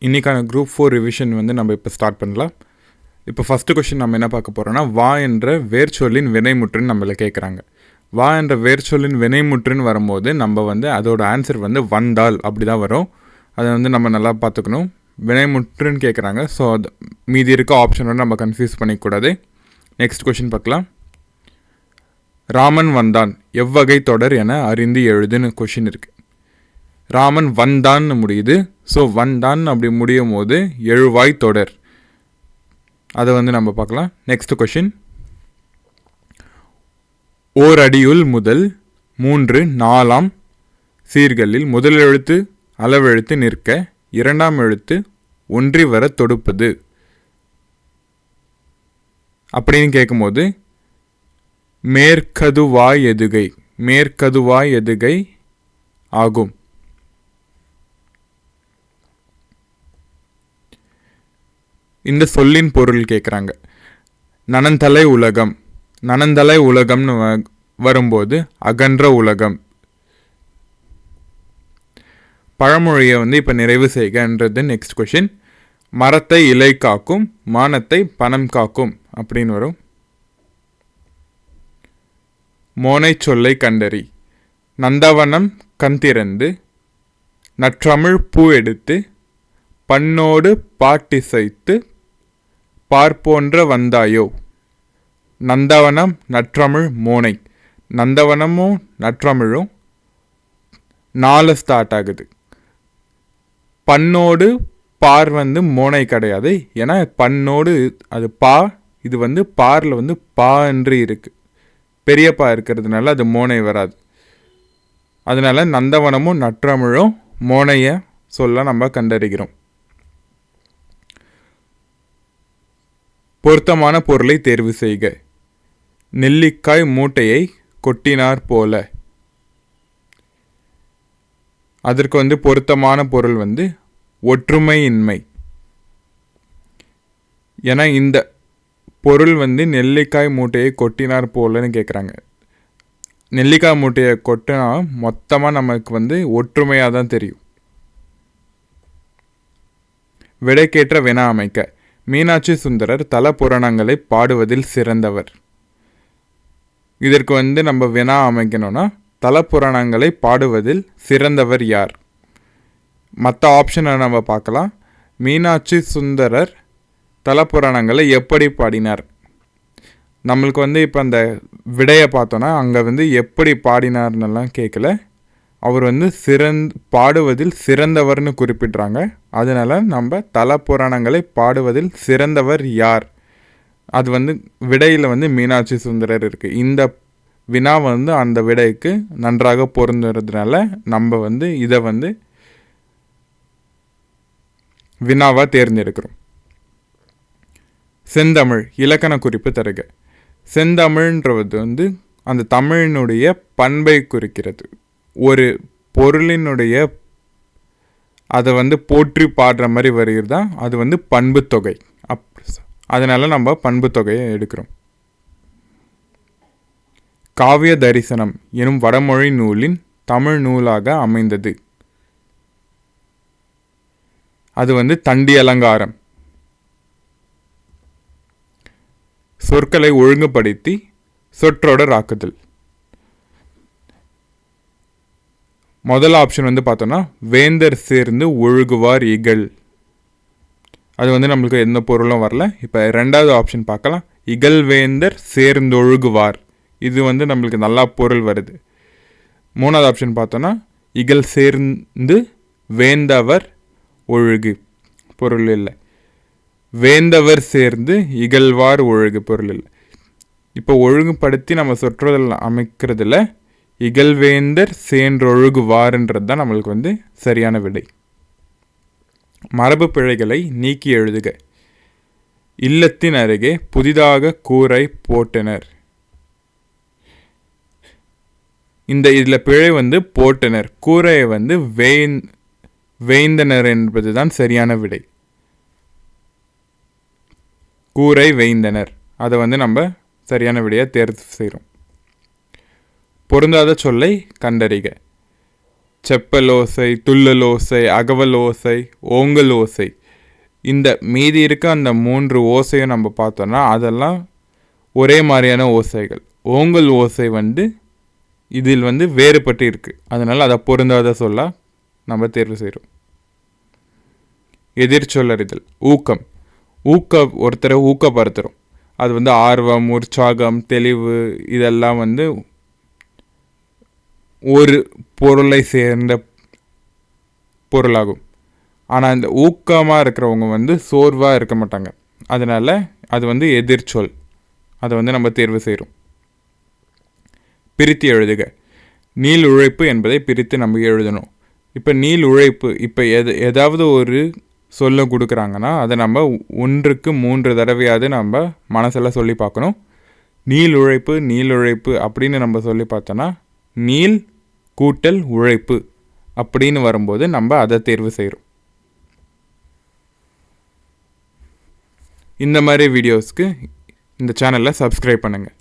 இன்றைக்கான group 4 revision வந்து நம்ம இப்போ ஸ்டார்ட் பண்ணலாம். இப்போ ஃபஸ்ட்டு கொஷின் நம்ம என்ன பார்க்க போகிறோன்னா, வா என்ற வேர்ச்சொல்லின் வினைமுற்றுன்னு நம்மளை கேட்குறாங்க. வா என்ற வேர்ச்சொல்லின் வினைமுற்றுன்னு வரும்போது நம்ம வந்து அதோட ஆன்சர் வந்து வந்தால் அப்படி தான் வரும். அதை வந்து நம்ம நல்லா பார்த்துக்கணும். வினைமுற்றுன்னு கேட்குறாங்க. ஸோ அது மீதி இருக்க ஆப்ஷனோட நம்ம கன்ஃபியூஸ் பண்ணிக்கூடாது. நெக்ஸ்ட் கொஷின் பார்க்கலாம். ராமன் வந்தான் எவ்வகை தொடர் என அறிந்து எழுதுன்னு கொஷின் இருக்குது. ராமன் வந்தான்னு முடியுது. ஸோ வந்தான் அப்படி முடியும் போது எழுவாய் தொடர். அதை வந்து நம்ம பார்க்கலாம். Next question. ஓர் அடியுள் முதல் 3 4 சீர்களில் முதல் எழுத்து அளவெழுத்து நிற்க இரண்டாம் எழுத்து ஒன்றி வர தொடுப்பது அப்படின்னு கேட்கும்போது மேற்கதுவாய் எதுகை, மேற்கதுவாய் எதுகை ஆகும். இந்த சொல்லின் பொருள் கேட்குறாங்க. நனந்தலை உலகம், நனந்தலை உலகம்னு வரும்போது அகன்ற உலகம். பழமொழியை வந்து இப்போ நிறைவு செய்கன்றது நெக்ஸ்ட் கொஷின். மரத்தை இலை காக்கும், மானத்தை பணம் காக்கும் அப்படின்னு வரும். மோனை சொல்லை கண்டறி. நந்தவனம் கண்திறந்து நற்றமிழ் பூ எடுத்து பண்ணோடு பாட்டிசைத்து பார்ப்போன்ற வந்தாயோ. நந்தவனம் நற்றமிழ் மோனை. நந்தவனமும் நற்றமிழும் 4 ஸ்டார்ட் ஆகுது. பண்ணோடு பார் வந்து மோனை கிடையாது. ஏன்னா பண்ணோடு அது பா, இது வந்து பாரில் வந்து பா என்று இருக்குது. பெரிய பா இருக்கிறதுனால அது மோனை வராது. அதனால நந்தவனமும் நற்றமிழும் மோனையை சொல்ல நம்ம கண்டறிகிறோம். பொருத்தமான பொருளை தேர்வு செய்க. நெல்லிக்காய் மூட்டையை கொட்டினார் போல. அதற்கு வந்து பொருத்தமான பொருள் வந்து ஒற்றுமையின்மை. ஏன்னா இந்த பொருள் வந்து நெல்லிக்காய் மூட்டையை கொட்டினார் போலன்னு கேட்குறாங்க. நெல்லிக்காய் மூட்டையை கொட்டினா மொத்தமாக நமக்கு வந்து ஒற்றுமையாக தான் தெரியும். விடைக்கேற்ற வினா அமைக்க. மீனாட்சி சுந்தரர் தல புராணங்களை பாடுவதில் சிறந்தவர். இதற்கு வந்து நம்ம வினா அமைக்கணும்னா தல புராணங்களை பாடுவதில் சிறந்தவர் யார்? மற்ற ஆப்ஷனை நம்ம பார்க்கலாம். மீனாட்சி சுந்தரர் தல புராணங்களை எப்படி பாடினார்? நம்மளுக்கு வந்து இப்போ அந்த விடையை பார்த்தோன்னா அங்கே வந்து எப்படி பாடினார்னெல்லாம் கேட்கல. அவர் வந்து பாடுவதில் சிறந்தவர்னு குறிப்பிட்றாங்க. அதனால் நம்ம தல புராணங்களை பாடுவதில் சிறந்தவர் யார்? அது வந்து விடையில் வந்து மீனாட்சி சுந்தரர் இருக்குது. இந்த வினா வந்து அந்த விடைக்கு நன்றாக பொருந்துறதுனால நம்ம வந்து இதை வந்து வினாவாக தேர்ந்தெடுக்கிறோம். செந்தமிழ் இலக்கண குறிப்பு தருக. செந்தமிழ்ன்றது வந்து அந்த தமிழினுடைய பண்பை குறிக்கிறது. ஒரு பொருளினுடைய அதை வந்து போற்றி பாடுற மாதிரி வருகிறதா, அது வந்து பண்பு தொகை. அதனால் நம்ம பண்பு தொகையை எடுக்கிறோம். காவிய தரிசனம் எனும் வடமொழி நூலின் தமிழ் நூலாக அமைந்தது. அது வந்து தண்டி அலங்காரம். சொற்களை ஒழுங்குபடுத்தி சொற்றொடர் ஆக்குதல். முதல் ஆப்ஷன் வந்து பார்த்தோன்னா வேந்தர் சேர்ந்து ஒழுகுவார் இகழ். அது வந்து நம்மளுக்கு எந்த பொருளும் வரல. இப்போ ரெண்டாவது ஆப்ஷன் பார்க்கலாம். இகழ் வேந்தர் சேர்ந்தொழுகுவார். இது வந்து நம்மளுக்கு நல்லா பொருள் வருது. மூணாவது ஆப்ஷன் பார்த்தோன்னா இகழ் சேர்ந்து வேந்தவர் ஒழுகு, பொருள் இல்லை. வேந்தவர் சேர்ந்து இகழ்வார் ஒழுகு, பொருள் இல்லை. இப்போ ஒழுங்குபடுத்தி நம்ம சொற்றொடர் அமைக்கிறதுல இகழ்வேந்தர் சேர்ந்தொழுகுவார்ன்றது தான் நம்மளுக்கு வந்து சரியான விடை. மரபு பிழைகளை நீக்கி எழுதுக. இல்லத்தின் அருகே புதிதாக கூரை போட்டனர். இதில் பிழை வந்து போட்டனர். கூரையை வந்து வேய்ந்தனர் என்பது தான் சரியான விடை. கூரை வேய்ந்தனர், அதை வந்து நம்ம சரியான விடையை தேர்வு செய்கிறோம். பொருந்தாத சொல்லை கண்டறிக. செப்பல் ஓசை, துள்ளல் ஓசை, அகவல் ஓசை, ஓங்கல் ஓசை. இந்த மீதி இருக்க அந்த 3 ஓசையும் நம்ம பார்த்தோன்னா அதெல்லாம் ஒரே மாதிரியான ஓசைகள். ஓங்கல் ஓசை இதில் வேறுபட்டு இருக்குது. அதனால் அதை பொருந்தாத சொல்ல நம்ம தேர்வு செய்கிறோம். எதிர்ச்சொல்லறிதல். ஊக்கம். ஒருத்தரை ஊக்கப்படுத்துகிறோம். அது ஆர்வம், உற்சாகம், தெளிவு இதெல்லாம் ஒரு பொருளை சேர்ந்த பொருளாகும். ஆனால் இந்த ஊக்கமாக இருக்கிறவங்க சோர்வாக இருக்க மாட்டாங்க. அதனால் அது எதிர்ச்சொல். அதை நம்ம தேர்வு செய்கிறோம். பிரித்து எழுதுக. நீள் உழைப்பு என்பதை பிரித்து நம்ம எழுதணும். இப்போ நீள் உழைப்பு, இப்போ ஏதாவது ஒரு சொல்ல கொடுக்குறாங்கன்னா அதை நம்ம 1க்கு 3 தடவையாவது நம்ம மனசில் சொல்லி பார்க்கணும். நீள் உழைப்பு அப்படின்னு நம்ம சொல்லி பார்த்தோன்னா நீள் கூட்டல் உழைப்பு அப்படின்னு வரும்போது நம்ம அதை தேர்வு செய்கிறோம். இந்த மாதிரி வீடியோஸ்க்கு இந்த சேனலை சப்ஸ்கிரைப் பண்ணுங்கள்.